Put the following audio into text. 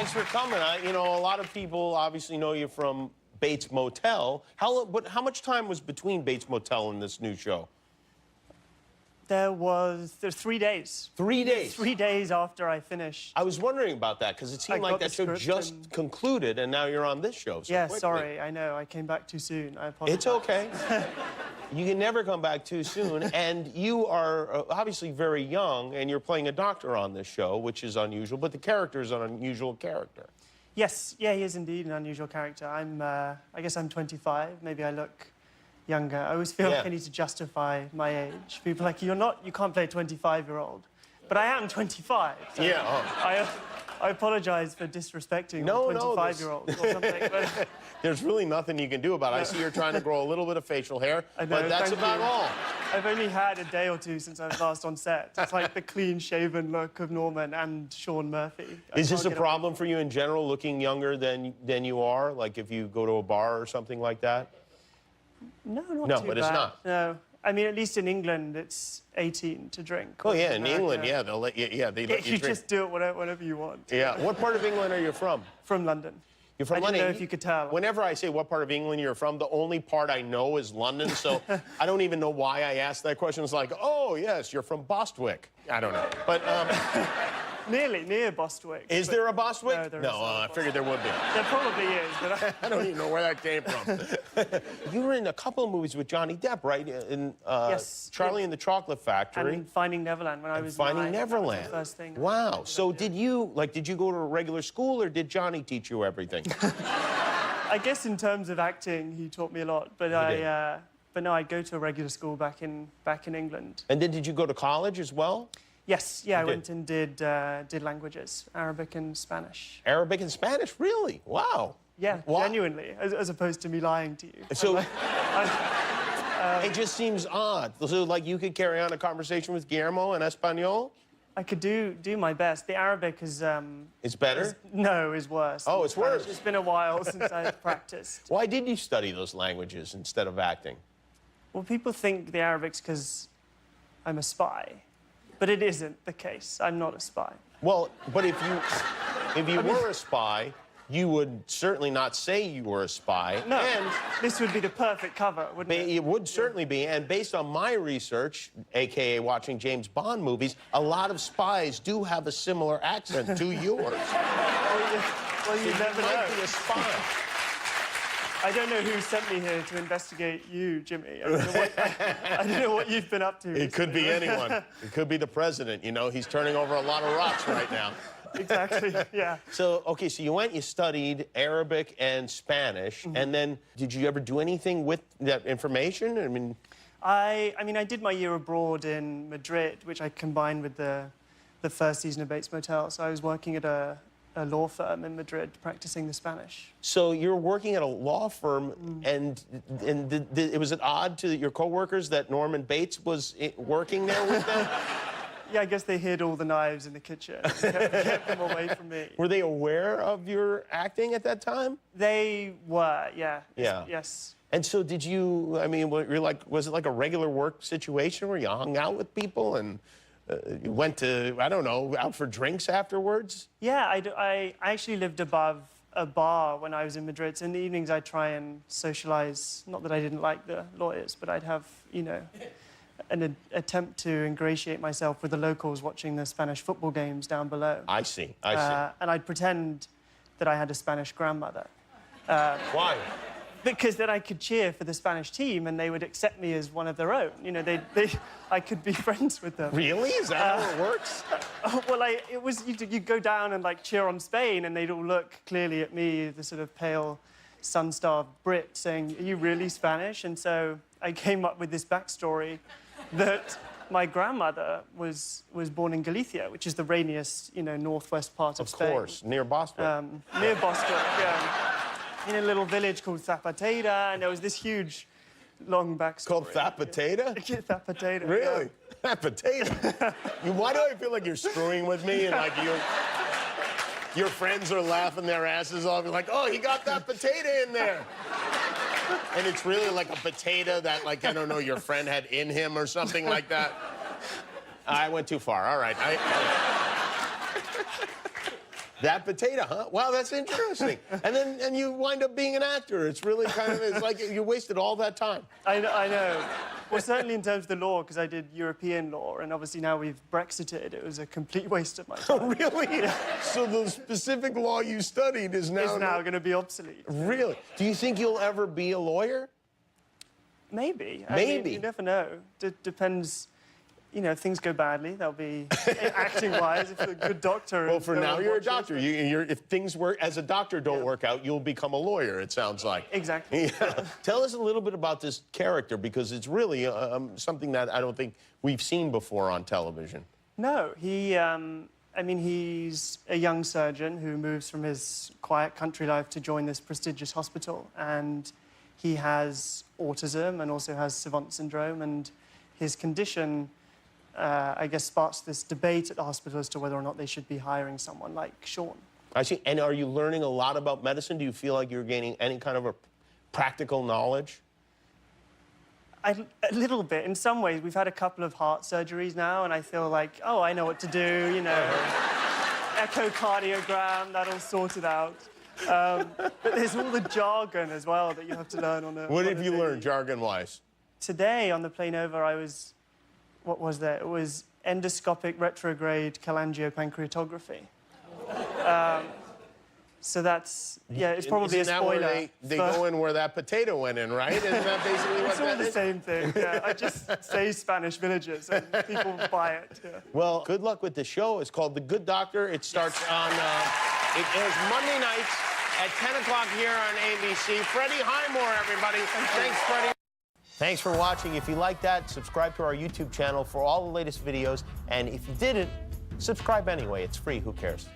Thanks for coming. You know, a lot of people obviously know you from Bates Motel. How much time was between Bates Motel and this new show? There's 3 days. 3 days? 3 days after I finished. I was wondering about that, because it seemed like that show just concluded, and now you're on this show so yeah, quickly. sorry, I know. I came back too soon. I apologize. It's okay. You can never come back too soon, and you are obviously very young, and you're playing a doctor on this show, which is unusual, but the character is an unusual character. Yes, yeah, he is indeed an unusual character. I guess I'm 25. Maybe I look younger. I always feel like I need to justify my age. People are like, you can't play a 25-year-old. But I am 25. So yeah. I apologize for disrespecting 25-year-olds or something. But there's really nothing you can do about it. I see you're trying to grow a little bit of facial hair, but that's about all. I've only had a day or two since I was last on set. It's like the clean-shaven look of Norman and Sean Murphy. Is this a problem for you in general, looking younger than you are? Like if you go to a bar or something like that? No, not too bad. No, but it's not. No. I mean, at least in England, it's 18 to drink. Oh, yeah, in England, yeah, they'll let you, they let you drink. You just do it whenever you want. Yeah. What part of England are you from? From London. You're from London? I don't know if you could tell. Whenever I say what part of England you're from, the only part I know is London, so I don't even know why I asked that question. It's like, oh, yes, you're from Bostwick. I don't know. But, Nearly, near Bostwick. Is there a Bostwick? No, there isn't. I figured there would be. There probably is, but I don't even know where that came from. You were in a couple of movies with Johnny Depp, right? In yes. Charlie and the Chocolate Factory. And Finding Neverland when I was Finding 9. Neverland. That was the first thing. Wow. So did you go to a regular school, or did Johnny teach you everything? I guess in terms of acting, he taught me a lot, but but no, I'd go to a regular school back in England. And then did you go to college as well? Yes, yeah, I went and did languages, Arabic and Spanish. Arabic and Spanish, really? Wow. Yeah, genuinely, as opposed to me lying to you. So it just seems odd. So, like, you could carry on a conversation with Guillermo in Espanol? I could do my best. The Arabic is... It's better? Is worse. Oh, it's worse. It's been a while since I've practiced. Why did you study those languages instead of acting? Well, people think the Arabic's because I'm a spy. But it isn't the case. I'm not a spy. Well, but if you were a spy, you would certainly not say you were a spy. No, and this would be the perfect cover, wouldn't it? It would certainly be, and based on my research, a.k.a. watching James Bond movies, a lot of spies do have a similar accent to yours. Well, you never know. You might be a spy. I don't know who sent me here to investigate you, Jimmy. I don't know what you've been up to. It could be anyone. It could be the president, you know. He's turning over a lot of rocks right now. Exactly, yeah. So, okay, so you studied Arabic and Spanish, and then did you ever do anything with that information? I mean, I did my year abroad in Madrid, which I combined with the first season of Bates Motel. So I was working at a law firm in Madrid practicing the Spanish. So you're working at a law firm, and was it odd to your coworkers that Norman Bates was working there with them? Yeah, I guess they hid all the knives in the kitchen and kept them away from me. Were they aware of your acting at that time? They were, yeah. Yeah. Yes. And so did you, I mean, was it like a regular work situation where you hung out with people and you went to, I don't know, out for drinks afterwards? Yeah, I actually lived above a bar when I was in Madrid. So in the evenings, I'd try and socialize. Not that I didn't like the lawyers, but I'd have, you know, an attempt to ingratiate myself with the locals watching the Spanish football games down below. I see, I see. And I'd pretend that I had a Spanish grandmother. Why? Because then I could cheer for the Spanish team and they would accept me as one of their own. You know, I could be friends with them. Really? Is that how it works? Well, it was, you'd go down and, like, cheer on Spain and they'd all look clearly at me, the sort of pale, sun-starved Brit, saying, are you really Spanish? And so I came up with this backstory that my grandmother was born in Galicia, which is the rainiest, you know, northwest part of Spain. Of course, near Boston. Near Boston, yeah. In a little village called Zapatera, and there was this huge, long backstory. Called Zapatera? Zapatera. Really? Yeah. Zapatera? Why do I feel like you're screwing with me and like your friends are laughing their asses off? You're like, oh, he got that potato in there. And it's really like a potato that, like, I don't know, your friend had in him or something like that. I went too far. All right. That potato, huh? Wow, that's interesting. And you wind up being an actor. It's really kind of, it's like you wasted all that time. I know. Well, certainly in terms of the law, because I did European law, and obviously now we've Brexited. It was a complete waste of my time. Really? Yeah. So the specific law you studied is now... going to be obsolete. Really? Do you think you'll ever be a lawyer? Maybe. Maybe. I mean, you never know. Depends. You know, if things go badly, they'll be acting-wise. If you're a good doctor... Well, for now, you're a doctor. If things work as a doctor don't work out, you'll become a lawyer, it sounds like. Exactly. Yeah. Tell us a little bit about this character, because it's really something that I don't think we've seen before on television. No, I mean, he's a young surgeon who moves from his quiet country life to join this prestigious hospital, and he has autism and also has savant syndrome, and his condition... I guess, sparks this debate at the hospital as to whether or not they should be hiring someone like Sean. I see. And are you learning a lot about medicine? Do you feel like you're gaining any kind of a practical knowledge? A little bit. In some ways, we've had a couple of heart surgeries now, and I feel like, oh, I know what to do, you know, echocardiogram, that'll sort it out. But there's all the jargon as well that you have to learn on a... What have you learned, jargon-wise? Today, on the plane over, what was that? It was endoscopic retrograde cholangiopancreatography. So that's, yeah, it's probably a spoiler. Isn't that where they go in where that potato went in, right? Isn't that basically what that is? It's all the same thing, yeah. I just say Spanish villages and people buy it, yeah. Well, good luck with the show. It's called The Good Doctor. It starts on, it airs Monday nights at 10 o'clock here on ABC. Freddie Highmore, everybody. Thanks, Freddie. Thanks for watching. If you like that, subscribe to our YouTube channel for all the latest videos. And if you didn't, subscribe anyway. It's free. Who cares?